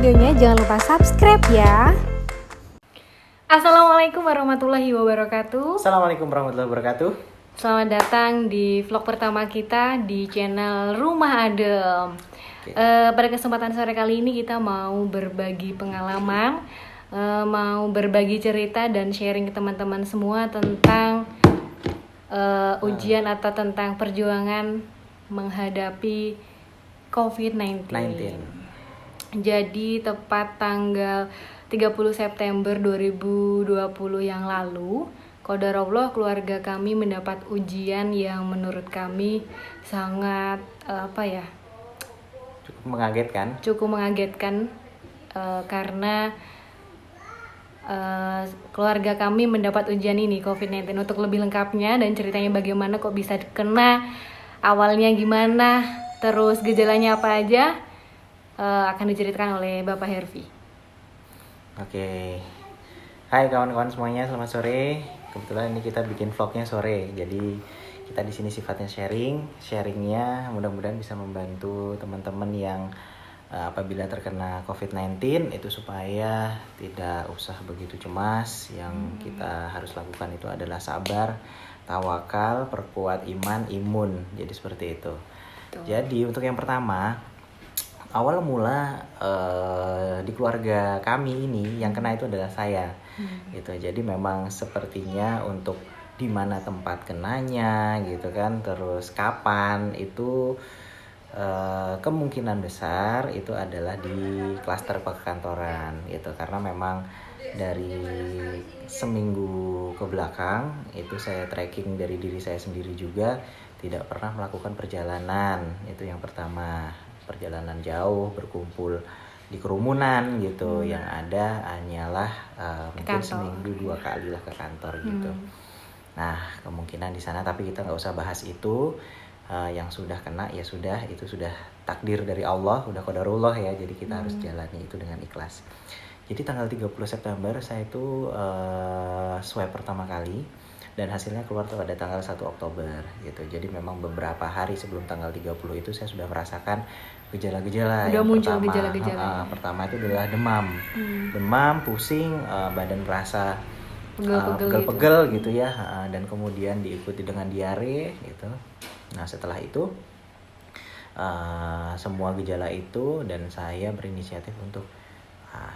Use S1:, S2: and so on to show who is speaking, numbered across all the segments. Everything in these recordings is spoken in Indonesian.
S1: videonya, jangan lupa subscribe ya. Assalamualaikum warahmatullahi wabarakatuh.
S2: Assalamualaikum warahmatullahi wabarakatuh.
S1: Selamat datang di vlog pertama kita di channel Rumah Adem. Pada kesempatan sore kali ini kita mau berbagi pengalaman, mau berbagi cerita dan sharing ke teman-teman semua tentang ujian atau tentang perjuangan menghadapi COVID-19. Jadi tepat tanggal 30 September 2020 yang lalu, qadarullah keluarga kami mendapat ujian yang menurut kami sangat cukup mengagetkan karena keluarga kami mendapat ujian ini COVID-19. Untuk lebih lengkapnya dan ceritanya bagaimana kok bisa kena, awalnya gimana, terus gejalanya apa aja, akan diceritakan oleh Bapak Hervi.
S2: Oke. Hai kawan-kawan semuanya, selamat sore. Kebetulan ini kita bikin vlognya sore. Jadi kita di sini sifatnya sharingnya mudah-mudahan bisa membantu teman-teman yang apabila terkena COVID-19 itu supaya tidak usah begitu cemas. Yang kita harus lakukan itu adalah sabar, tawakal, perkuat iman, imun. Jadi seperti itu. Jadi untuk yang pertama, awal mula di keluarga kami ini yang kena itu adalah saya, gitu. Jadi memang sepertinya untuk di mana tempat kenanya, gitu kan, terus kapan itu kemungkinan besar itu adalah di klaster perkantoran, gitu. Karena memang dari seminggu ke belakang itu saya tracking dari diri saya sendiri juga tidak pernah melakukan perjalanan. Itu yang pertama. Perjalanan jauh, berkumpul di kerumunan gitu. Yang ada hanyalah mungkin seminggu 2 kali lah ke kantor gitu. Nah kemungkinan di sana, tapi kita nggak usah bahas itu. Yang sudah kena ya sudah, itu sudah takdir dari Allah, udah qadarullah ya. Jadi kita harus jalani itu dengan ikhlas. Jadi tanggal 30 September saya itu swab pertama kali dan hasilnya keluar pada tanggal 1 Oktober gitu. Jadi memang beberapa hari sebelum tanggal 30 itu saya sudah merasakan gejala-gejala.
S1: Udah muncul gejala-gejala.
S2: Pertama itu adalah demam. Demam, pusing, badan merasa pegel-pegel gitu ya, dan kemudian diikuti dengan diare gitu. Nah, setelah itu semua gejala itu dan saya berinisiatif untuk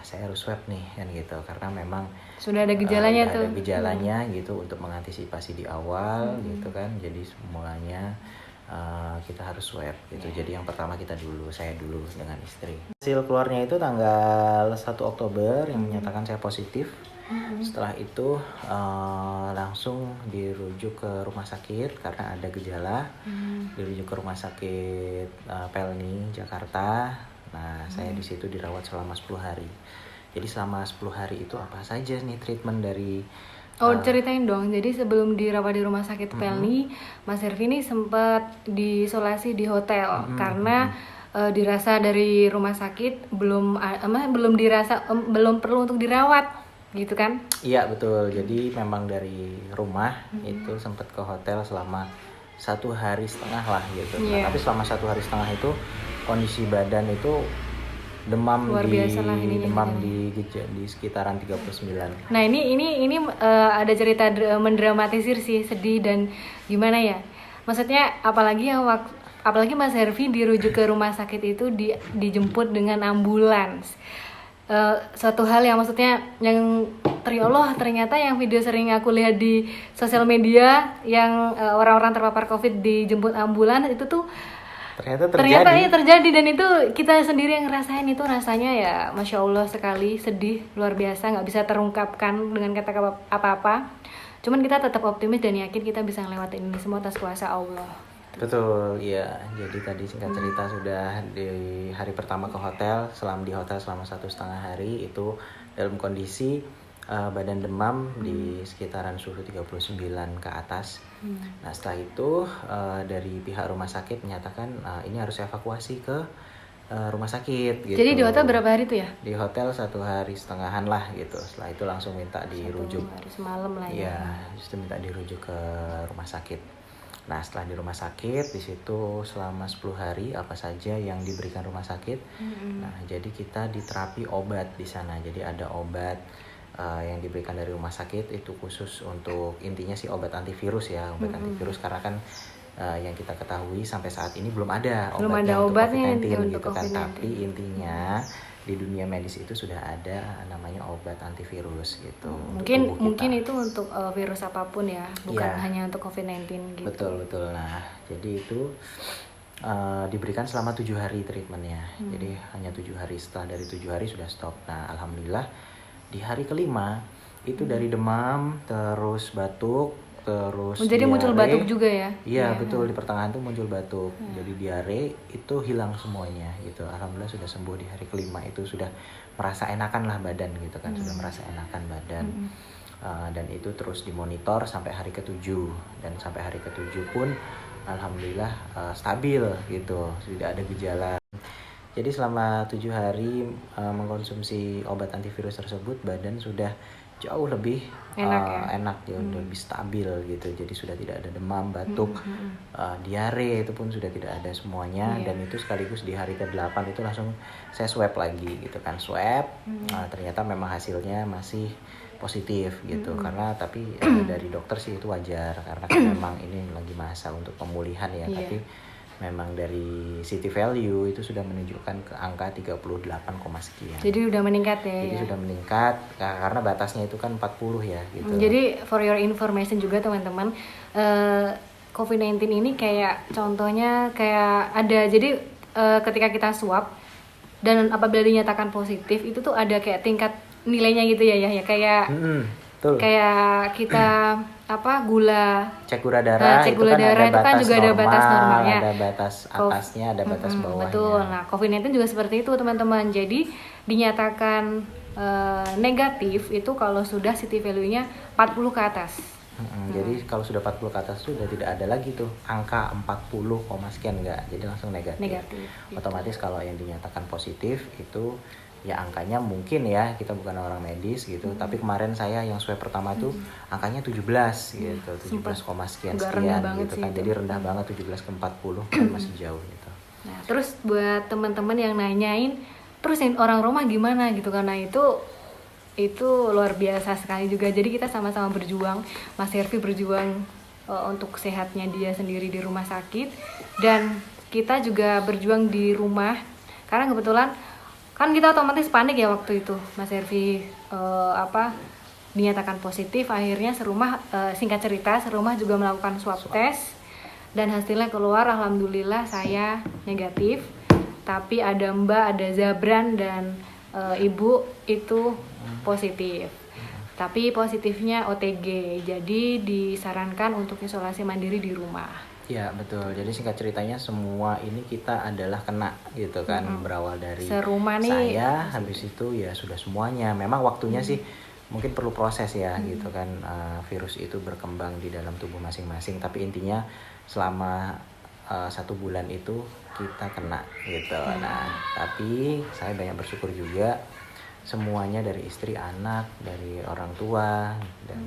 S2: saya harus swab nih kan gitu, karena memang
S1: sudah ada gejalanya
S2: ada gejalanya gitu, untuk mengantisipasi di awal gitu kan. Jadi semuanya kita harus swab gitu. Jadi yang pertama saya dulu dengan istri. Hasil keluarnya itu tanggal 1 Oktober yang menyatakan saya positif. Setelah itu langsung dirujuk ke rumah sakit karena ada gejala. Dirujuk ke rumah sakit Pelni Jakarta. Nah, saya di situ dirawat selama 10 hari. Jadi selama 10 hari itu apa saja nih treatment dari
S1: ceritain dong. Jadi sebelum dirawat di rumah sakit Pelni, Mas Hervi ini sempat diisolasi di hotel karena dirasa dari rumah sakit belum perlu untuk dirawat, gitu kan?
S2: Iya betul. Jadi memang dari rumah itu sempat ke hotel selama 1,5 hari lah gitu. Nah, tapi selama 1,5 hari itu kondisi badan itu demam di sekitaran 39.
S1: Nah ini ada cerita mendramatisir sih, sedih dan gimana ya, maksudnya apalagi Mas Hervi dirujuk ke rumah sakit itu dijemput dengan ambulans. Suatu hal yang maksudnya yang ternyata yang video sering aku lihat di sosial media yang orang-orang terpapar COVID dijemput ambulans itu tuh ternyata terjadi, dan itu kita sendiri yang ngerasain. Itu rasanya ya Masya Allah sekali, sedih luar biasa, nggak bisa terungkapkan dengan kata apa-apa. Cuman kita tetap optimis dan yakin kita bisa ngelewatin ini semua atas kuasa Allah.
S2: Betul, iya. Jadi tadi singkat cerita sudah di hari pertama ke hotel, di hotel selama 1,5 hari itu dalam kondisi badan demam di sekitaran suhu 39 ke atas. Nah setelah itu dari pihak rumah sakit menyatakan ini harus evakuasi ke rumah sakit gitu.
S1: Jadi di hotel berapa hari tuh ya?
S2: Di hotel 1,5 hari lah gitu. Setelah itu langsung minta dirujuk.
S1: 1 hari semalam lah ya.
S2: Iya, justru minta dirujuk ke rumah sakit. Nah setelah di rumah sakit, di situ selama 10 hari apa saja yang diberikan rumah sakit. Nah jadi kita diterapi obat di sana. Jadi ada obat yang diberikan dari rumah sakit itu khusus untuk, intinya sih obat antivirus ya, obat antivirus, karena kan yang kita ketahui sampai saat ini belum ada
S1: obatnya
S2: untuk COVID-19
S1: untuk
S2: gitu kan.
S1: COVID-19.
S2: Tapi intinya di dunia medis itu sudah ada namanya obat antivirus gitu.
S1: Mungkin itu untuk virus apapun ya, bukan
S2: Ya.
S1: hanya untuk COVID-19 gitu.
S2: Betul. Nah, jadi itu diberikan selama 7 hari treatmentnya. Jadi hanya 7 hari, setelah dari 7 hari sudah stop. Nah, alhamdulillah di hari kelima itu dari demam, terus batuk, terus
S1: Jadi muncul
S2: diare.
S1: batuk juga ya?
S2: Iya, betul, di pertengahan tuh muncul batuk. Jadi diare itu hilang semuanya gitu. Alhamdulillah sudah sembuh di hari kelima, itu sudah merasa enakan lah badan gitu kan, sudah merasa enakan badan. Dan itu terus dimonitor sampai hari ke-7, dan sampai hari ke-7 pun alhamdulillah stabil gitu, tidak ada gejala. Jadi selama 7 hari mengkonsumsi obat antivirus tersebut, badan sudah jauh lebih enak ya, lebih stabil gitu. Jadi sudah tidak ada demam, batuk, diare itu pun sudah tidak ada semuanya. Dan itu sekaligus di hari ke-8 itu langsung saya swab lagi gitu kan, swab. Ternyata memang hasilnya masih positif gitu. Karena tapi dari dokter sih itu wajar, karena kan memang ini lagi masa untuk pemulihan ya. Tapi memang dari city value itu sudah menunjukkan ke angka 38, sekian.
S1: Jadi udah meningkat ya?
S2: Jadi sudah meningkat, karena batasnya itu kan 40 ya gitu.
S1: Jadi for your information juga teman-teman, COVID-19 ini kayak contohnya kayak ada, jadi ketika kita swab dan apabila dinyatakan positif itu tuh ada kayak tingkat nilainya gitu ya kayak
S2: betul.
S1: Kayak kita gula,
S2: cek gula darah,
S1: cek gula darah itu kan juga ada batas normalnya,
S2: ada batas atasnya, ada batas bawahnya.
S1: Betul. Nah, COVID-19 juga seperti itu teman-teman. Jadi dinyatakan negatif itu kalau sudah city value-nya 40 ke atas.
S2: Jadi kalau sudah 40 ke atas sudah tidak ada lagi tuh angka 40, sekian, enggak. Jadi langsung negatif. Otomatis kalau yang dinyatakan positif itu ya angkanya mungkin ya, kita bukan orang medis gitu, tapi kemarin saya yang swab pertama tuh angkanya 17 gitu, 17, sekian gitu kan. Jadi rendah banget, 17 ke 40 kan masih jauh gitu.
S1: Nah, terus buat teman-teman yang nanyain terus orang rumah gimana gitu, karena itu luar biasa sekali juga. Jadi kita sama-sama berjuang, Mas Hervi berjuang untuk sehatnya dia sendiri di rumah sakit, dan kita juga berjuang di rumah karena kebetulan kan kita otomatis panik ya waktu itu Mas Hervi dinyatakan positif. Akhirnya serumah, singkat cerita, serumah juga melakukan swab test dan hasilnya keluar, alhamdulillah saya negatif. Tapi ada Mbak, ada Zabran dan Ibu itu positif. Tapi positifnya OTG, jadi disarankan untuk isolasi mandiri di rumah.
S2: Ya betul, jadi singkat ceritanya semua ini kita adalah kena gitu kan. Berawal dari
S1: serumah nih,
S2: saya, habis itu ya sudah semuanya. Memang waktunya sih mungkin perlu proses ya gitu kan, virus itu berkembang di dalam tubuh masing-masing. Tapi intinya selama 1 bulan itu kita kena gitu. Nah tapi saya banyak bersyukur juga, semuanya dari istri, anak, dari orang tua, dan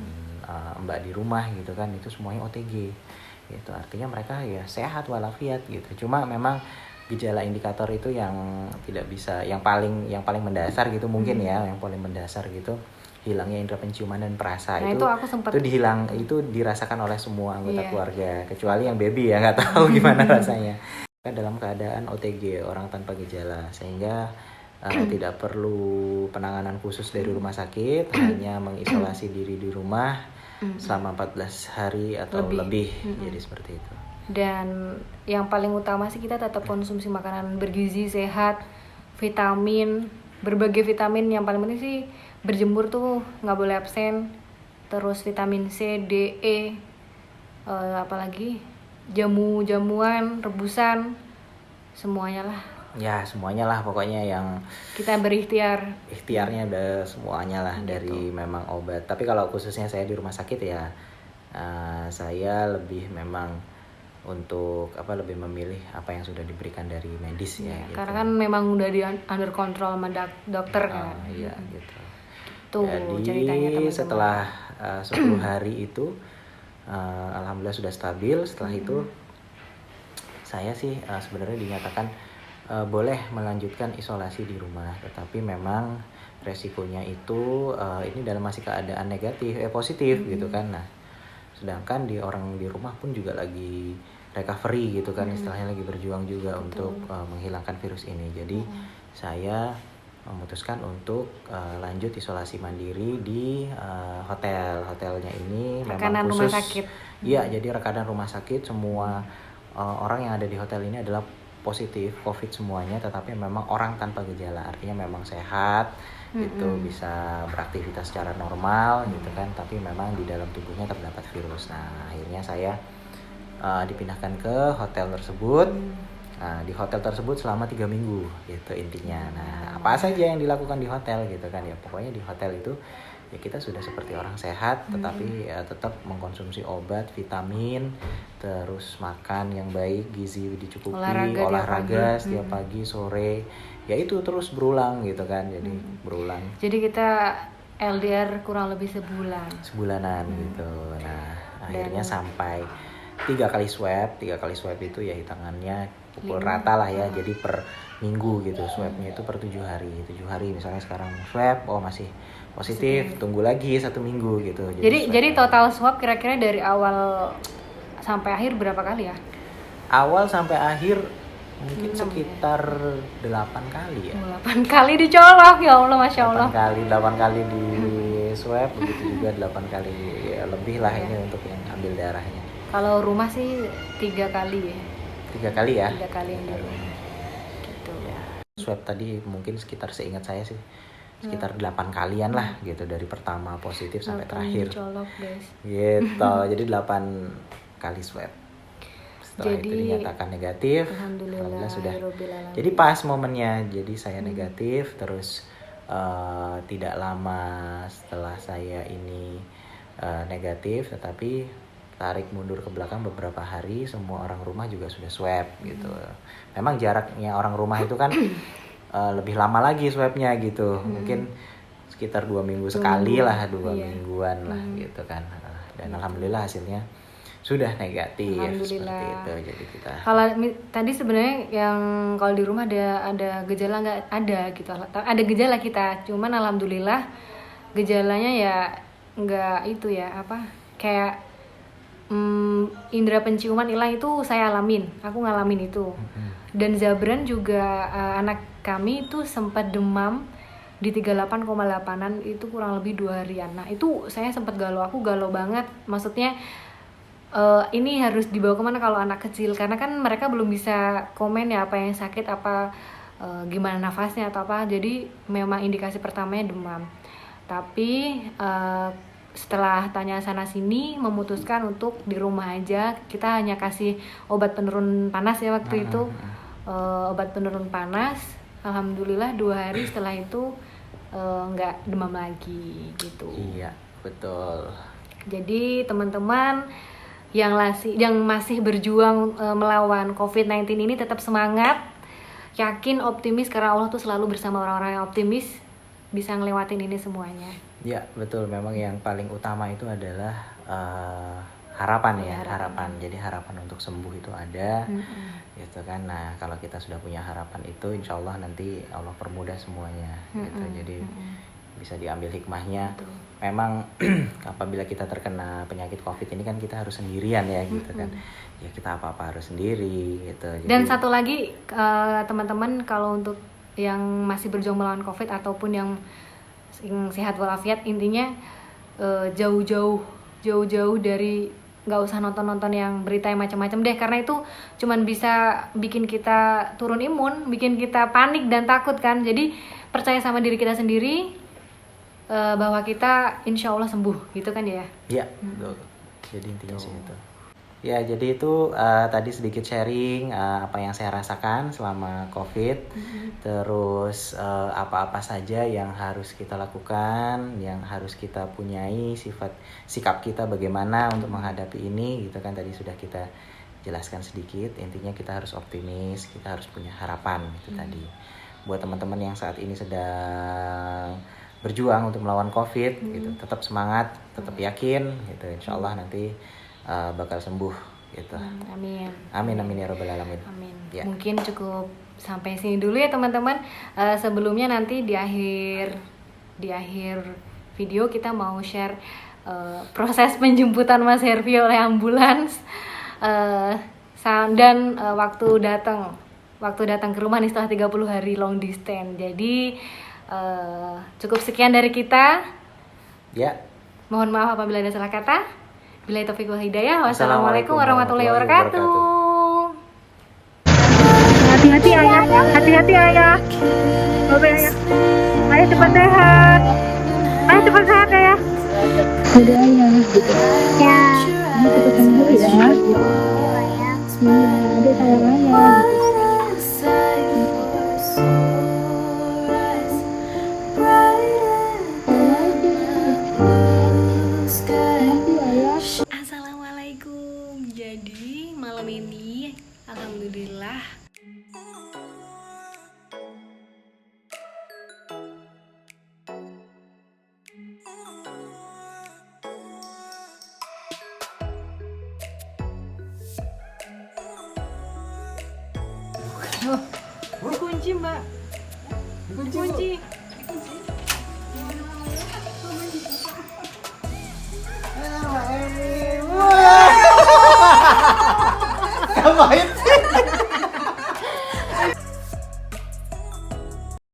S2: mbak di rumah gitu kan, itu semuanya OTG gitu. Artinya mereka ya sehat walafiat gitu. Cuma memang gejala indikator itu yang tidak bisa, yang paling mendasar gitu mungkin ya, yang paling mendasar gitu, hilangnya indera penciuman dan perasa.
S1: Nah, itu aku sempat
S2: itu dirasakan oleh semua anggota keluarga, kecuali yang baby ya nggak tahu gimana rasanya. Dalam keadaan OTG, orang tanpa gejala, sehingga tidak perlu penanganan khusus dari rumah sakit, hanya mengisolasi diri di rumah selama 14 hari atau lebih. Jadi seperti itu.
S1: Dan yang paling utama sih kita tetap konsumsi makanan bergizi, sehat, vitamin, berbagai vitamin. Yang paling penting sih berjemur tuh nggak boleh absen. Terus vitamin C, D, E, apalagi jamuan, rebusan, semuanya lah.
S2: Ya semuanya lah pokoknya yang
S1: kita berikhtiar.
S2: Ikhtiarnya udah semuanya lah gitu. Dari memang obat. Tapi kalau khususnya saya di rumah sakit ya, saya lebih memang untuk lebih memilih apa yang sudah diberikan dari medis ya gitu.
S1: Karena kan memang udah di under control sama dokter kan.
S2: Iya gitu.
S1: Tuh,
S2: jadi
S1: ceritanya teman-teman.
S2: setelah 10 hari itu Alhamdulillah sudah stabil. Setelah itu saya sih sebenarnya dinyatakan boleh melanjutkan isolasi di rumah, tetapi memang resikonya itu ini dalam masih keadaan positif gitu kan. Nah, sedangkan orang di rumah pun juga lagi recovery gitu kan, istilahnya lagi berjuang juga untuk menghilangkan virus ini. Jadi saya memutuskan untuk lanjut isolasi mandiri di hotelnya ini.
S1: Rekanan
S2: memang khusus
S1: rumah sakit.
S2: Iya, jadi rekanan rumah sakit. Semua orang yang ada di hotel ini adalah positif COVID semuanya, tetapi memang orang tanpa gejala, artinya memang sehat gitu, bisa beraktivitas secara normal gitu kan, tapi memang di dalam tubuhnya terdapat virus. Nah, akhirnya saya dipindahkan ke hotel tersebut. Nah, di hotel tersebut selama 3 minggu gitu intinya. Nah, apa saja yang dilakukan di hotel gitu kan, ya pokoknya di hotel itu ya kita sudah seperti orang sehat, tetapi ya tetap mengkonsumsi obat, vitamin, terus makan yang baik, gizi dicukupi, olahraga setiap pagi, sore, ya itu terus berulang gitu kan, jadi berulang.
S1: Jadi kita LDR kurang lebih
S2: sebulanan gitu. Nah, akhirnya sampai 3 kali swab itu ya hitungannya pukul rata lah ya, jadi per minggu gitu swabnya itu per 7 hari misalnya sekarang swab masih positif, tunggu lagi 1 minggu gitu.
S1: Jadi total swab kira-kira dari awal sampai akhir berapa kali ya?
S2: Awal sampai akhir mungkin sekitar 8 kali ya.
S1: 8 kali dicolok, ya Allah, Masya Allah.
S2: 8 kali di swab, begitu juga 8 kali ya, lebih lah ini untuk yang ambil darahnya.
S1: Kalau rumah sih 3 kali ya.
S2: 3 kali ya?
S1: 3 kali yang di rumah. Gitu.
S2: Ya. Swab tadi mungkin sekitar, seingat saya sih sekitar 8 kalian lah gitu, dari pertama positif sampai terakhir.
S1: Colok, guys.
S2: Gitu. Jadi 8 kali swab. Setelah itu dinyatakan negatif. Alhamdulillah sudah. Jadi pas momennya, jadi saya negatif, terus tidak lama setelah saya ini negatif, tetapi tarik mundur ke belakang beberapa hari, semua orang rumah juga sudah swab gitu. Memang jaraknya orang rumah itu kan lebih lama lagi swabnya gitu, mungkin sekitar 2 minggu sekali lah, 2 mingguan lah gitu kan. Dan alhamdulillah hasilnya sudah negatif seperti itu. Jadi kita
S1: kalau tadi sebenarnya yang kalau di rumah ada gejala nggak ada gitu, ada gejala kita, cuman alhamdulillah gejalanya ya nggak itu ya kayak indera penciuman hilang, itu saya aku ngalamin itu. Dan Zabran juga anak kami itu sempat demam di 38,8an itu kurang lebih 2 harian. Nah itu saya sempat aku galau banget, maksudnya ini harus dibawa kemana kalau anak kecil, karena kan mereka belum bisa komen ya apa yang sakit, gimana nafasnya atau apa. Jadi memang indikasi pertamanya demam, tapi setelah tanya sana sini memutuskan untuk di rumah aja. Kita hanya kasih obat penurun panas ya waktu itu, obat penurun panas. Alhamdulillah 2 hari setelah itu nggak demam lagi gitu.
S2: Iya, betul.
S1: Jadi teman-teman yang masih berjuang melawan COVID-19 ini tetap semangat, yakin, optimis, karena Allah tuh selalu bersama orang-orang yang optimis, bisa ngelewatin ini semuanya.
S2: Ya betul, memang yang paling utama itu adalah harapan ya, harapan. Jadi harapan untuk sembuh itu ada, gitu kan. Nah kalau kita sudah punya harapan itu, insya Allah nanti Allah permudah semuanya, gitu. Jadi bisa diambil hikmahnya. Memang apabila kita terkena penyakit COVID ini kan kita harus sendirian ya, gitu kan. Ya kita apa-apa harus sendiri, gitu. Jadi,
S1: dan satu lagi teman-teman, kalau untuk yang masih berjuang melawan COVID ataupun yang sehat walafiat, intinya jauh-jauh dari, nggak usah nonton yang berita yang macam-macam deh, karena itu cuman bisa bikin kita turun imun, bikin kita panik dan takut kan. Jadi percaya sama diri kita sendiri, bahwa kita insya Allah sembuh gitu kan ya.
S2: Iya, betul. Jadi intinya sih itu. Ya, jadi itu tadi sedikit sharing apa yang saya rasakan selama COVID. Terus apa-apa saja yang harus kita lakukan, yang harus kita punyai, sikap kita bagaimana untuk menghadapi ini, gitu kan. Tadi sudah kita jelaskan sedikit. Intinya kita harus optimis, kita harus punya harapan gitu tadi. Buat teman-teman yang saat ini sedang berjuang untuk melawan COVID gitu, tetap semangat, tetap yakin gitu. Insya Allah nanti bakal sembuh gitu.
S1: Amin.
S2: Amin amin ya robbal alamin.
S1: Amin.
S2: Ya.
S1: Mungkin cukup sampai sini dulu ya teman-teman. Sebelumnya nanti di akhir video kita mau share proses penjemputan Mas Hervi oleh ambulans dan waktu datang ke rumah nih setelah 30 hari long distance. Jadi cukup sekian dari kita.
S2: Ya.
S1: Mohon maaf apabila ada salah kata. Billahi taufiq wal hidayah. Wassalamualaikum warahmatullahi wabarakatuh.
S3: Hati-hati ayah, hati-hati ayah. Bapak ayah. Ayah cepat sehat. Ayah cepat sehat ayah. Udah ayah. Ya. Ayah cepat sembuh ya. Iya, aduh sayang ayah.
S1: Assalamualaikum. Jadi malam ini alhamdulillah kunci mbak, kunci.
S2: Ngapain